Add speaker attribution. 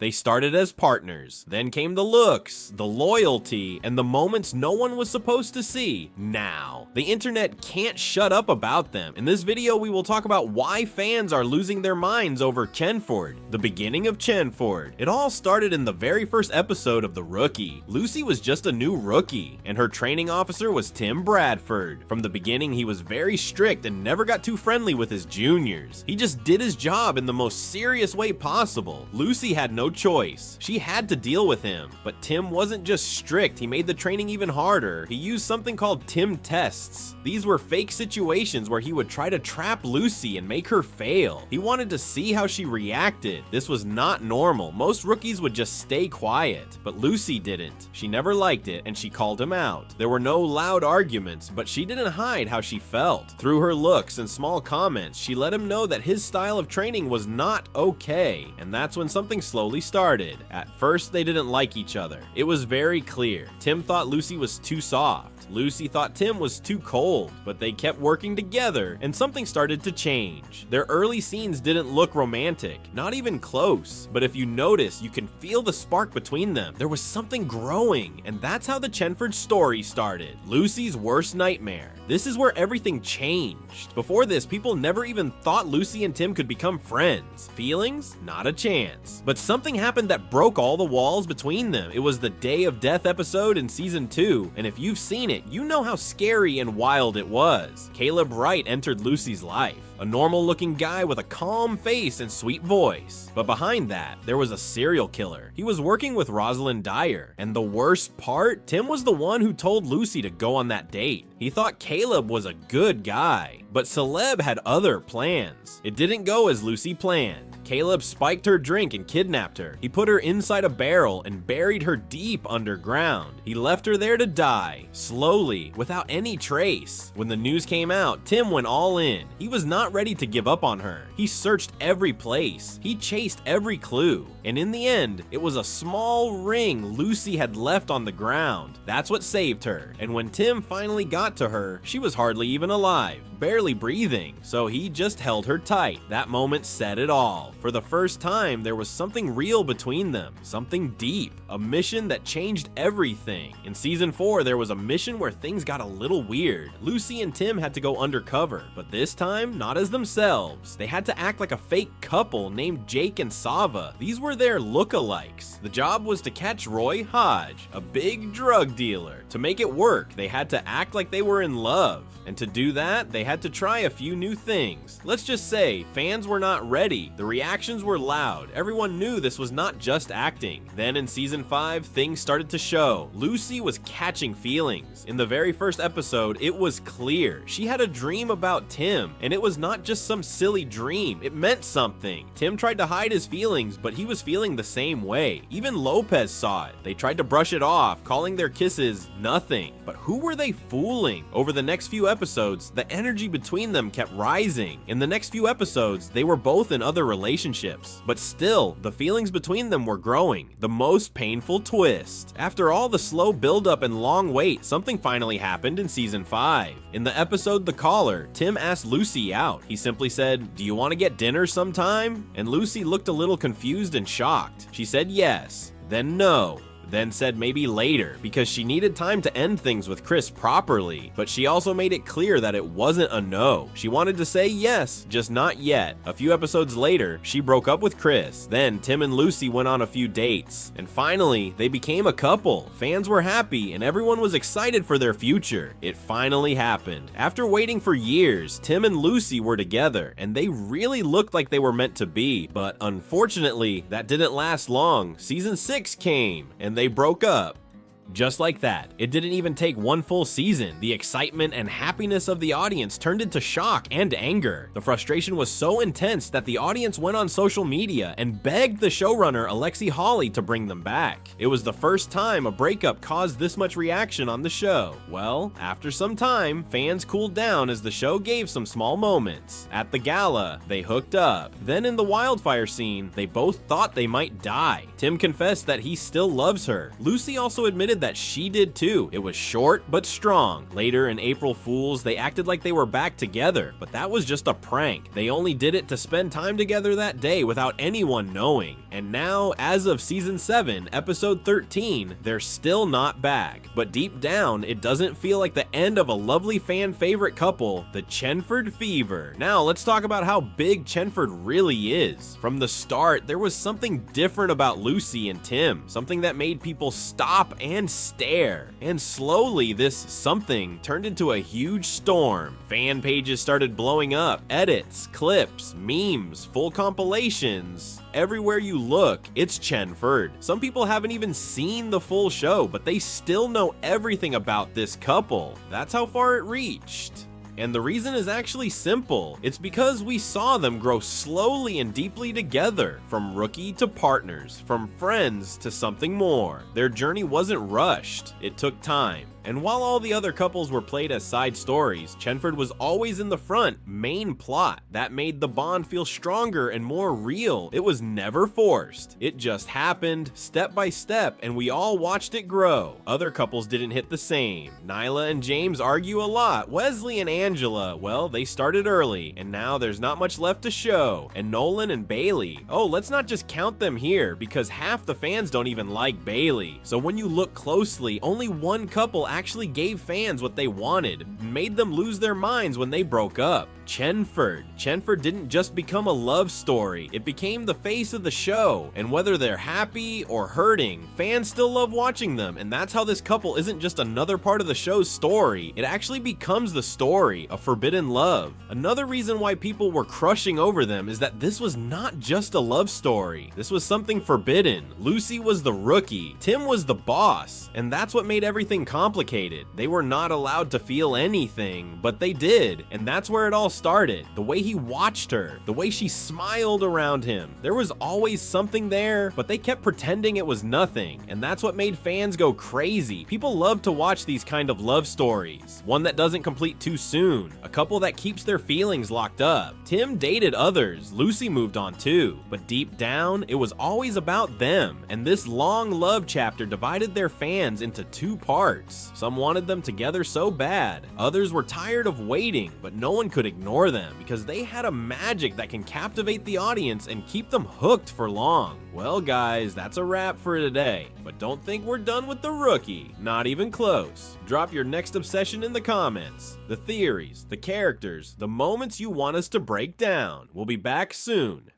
Speaker 1: They started as partners, then came the looks, the loyalty, and the moments no one was supposed to see. Now, the internet can't shut up about them. In this video, we will talk about why fans are losing their minds over Chenford, the beginning of Chenford. It all started in the very first episode of The Rookie. Lucy was just a new rookie, and her training officer was Tim Bradford. From the beginning, he was very strict and never got too friendly with his juniors. He just did his job in the most serious way possible. Lucy had no choice. She had to deal with him. But Tim wasn't just strict, he made the training even harder. He used something called Tim tests. These were fake situations where he would try to trap Lucy and make her fail. He wanted to see how she reacted. This was not normal. Most rookies would just stay quiet, but Lucy didn't. She never liked it, and she called him out. There were no loud arguments, but she didn't hide how she felt. Through her looks and small comments, she let him know that his style of training was not okay, and that's when something slowly started. At first, they didn't like each other. It was very clear. Tim thought Lucy was too soft. Lucy thought Tim was too cold, but they kept working together, and something started to change. Their early scenes didn't look romantic, not even close, but if you notice, you can feel the spark between them. There was something growing, and that's how the Chenford story started. Lucy's worst nightmare. This is where everything changed. Before this, people never even thought Lucy and Tim could become friends. Feelings? Not a chance. But something happened that broke all the walls between them. It was the Day of Death episode in season 2, and if you've seen it, you know how scary and wild it was. Caleb Wright entered Lucy's life. A normal-looking guy with a calm face and sweet voice. But behind that, there was a serial killer. He was working with Rosalind Dyer. And the worst part? Tim was the one who told Lucy to go on that date. He thought Caleb was a good guy. But Celeb had other plans. It didn't go as Lucy planned. Caleb spiked her drink and kidnapped her. He put her inside a barrel and buried her deep underground. He left her there to die, slowly, without any trace. When the news came out, Tim went all in. He was not ready to give up on her. He searched every place. He chased every clue. And in the end, it was a small ring Lucy had left on the ground. That's what saved her. And when Tim finally got to her, she was hardly even alive, barely breathing. So he just held her tight. That moment said it all. For the first time, there was something real between them, something deep, a mission that changed everything. In season 4, there was a mission where things got a little weird. Lucy and Tim had to go undercover, but this time, not as themselves. They had to act like a fake couple named Jake and Sava. These were their lookalikes. The job was to catch Roy Hodge, a big drug dealer. To make it work, they had to act like they were in love. And to do that, they had to try a few new things. Let's just say, fans were not ready. The reactions were loud. Everyone knew this was not just acting. Then in season 5, things started to show. Lucy was catching feelings. In the very first episode, it was clear. She had a dream about Tim, and it was not just some silly dream. It meant something. Tim tried to hide his feelings, but he was feeling the same way. Even Lopez saw it. They tried to brush it off, calling their kisses nothing. But who were they fooling? Over the next few episodes, the energy between them kept rising. In the next few episodes, they were both in other relationships. But still, the feelings between them were growing. The most painful twist. After all the slow buildup and long wait, something finally happened in season 5. In the episode The Caller, Tim asked Lucy out. He simply said, "Do you want to get dinner sometime?" And Lucy looked a little confused and shocked. She said yes, then no, then said maybe later, because she needed time to end things with Chris properly. But she also made it clear that it wasn't a no. She wanted to say yes, just not yet. A few episodes later, she broke up with Chris. Then Tim and Lucy went on a few dates. And finally, they became a couple. Fans were happy and everyone was excited for their future. It finally happened. After waiting for years, Tim and Lucy were together, and they really looked like they were meant to be. But unfortunately, that didn't last long. Season 6 came, and they broke up. Just like that. It didn't even take one full season. The excitement and happiness of the audience turned into shock and anger. The frustration was so intense that the audience went on social media and begged the showrunner Alexi Hawley to bring them back. It was the first time a breakup caused this much reaction on the show. Well, after some time, fans cooled down as the show gave some small moments. At the gala, they hooked up. Then in the wildfire scene, they both thought they might die. Tim confessed that he still loves her. Lucy also admitted decided that she did too. It was short but strong. Later in April Fools, they acted like they were back together, but that was just a prank. They only did it to spend time together that day without anyone knowing. And now, as of season 7, episode 13, they're still not back. But deep down, it doesn't feel like the end of a lovely fan favorite couple, the Chenford fever. Now, let's talk about how big Chenford really is. From the start, there was something different about Lucy and Tim, something that made people stop and stare. And slowly, this something turned into a huge storm. Fan pages started blowing up, edits, clips, memes, full compilations. Everywhere you look, it's Chenford. Some people haven't even seen the full show, but they still know everything about this couple. That's how far it reached. And the reason is actually simple. It's because we saw them grow slowly and deeply together, from rookie to partners, from friends to something more. Their journey wasn't rushed, it took time. And while all the other couples were played as side stories, Chenford was always in the front, main plot. That made the bond feel stronger and more real. It was never forced. It just happened, step by step, and we all watched it grow. Other couples didn't hit the same. Nyla and James argue a lot. Wesley and Angela, well, they started early, and now there's not much left to show. And Nolan and Bailey, oh, let's not just count them here, because half the fans don't even like Bailey. So when you look closely, only one couple actually gave fans what they wanted, made them lose their minds when they broke up. Chenford. Chenford didn't just become a love story, it became the face of the show. And whether they're happy or hurting, fans still love watching them, and that's how this couple isn't just another part of the show's story, it actually becomes the story, a forbidden love. Another reason why people were crushing over them is that this was not just a love story, this was something forbidden. Lucy was the rookie, Tim was the boss, and that's what made everything complicated. They were not allowed to feel anything, but they did, and that's where it all started. The way he watched her, the way she smiled around him. There was always something there, but they kept pretending it was nothing, and that's what made fans go crazy. People love to watch these kind of love stories. One that doesn't complete too soon, a couple that keeps their feelings locked up. Tim dated others, Lucy moved on too, but deep down, it was always about them, and this long love chapter divided their fans into two parts. Some wanted them together so bad, others were tired of waiting, but no one could ignore them because they had a magic that can captivate the audience and keep them hooked for long. Well guys, that's a wrap for today, but don't think we're done with the rookie, not even close. Drop your next obsession in the comments, the theories, the characters, the moments you want us to break down. We'll be back soon.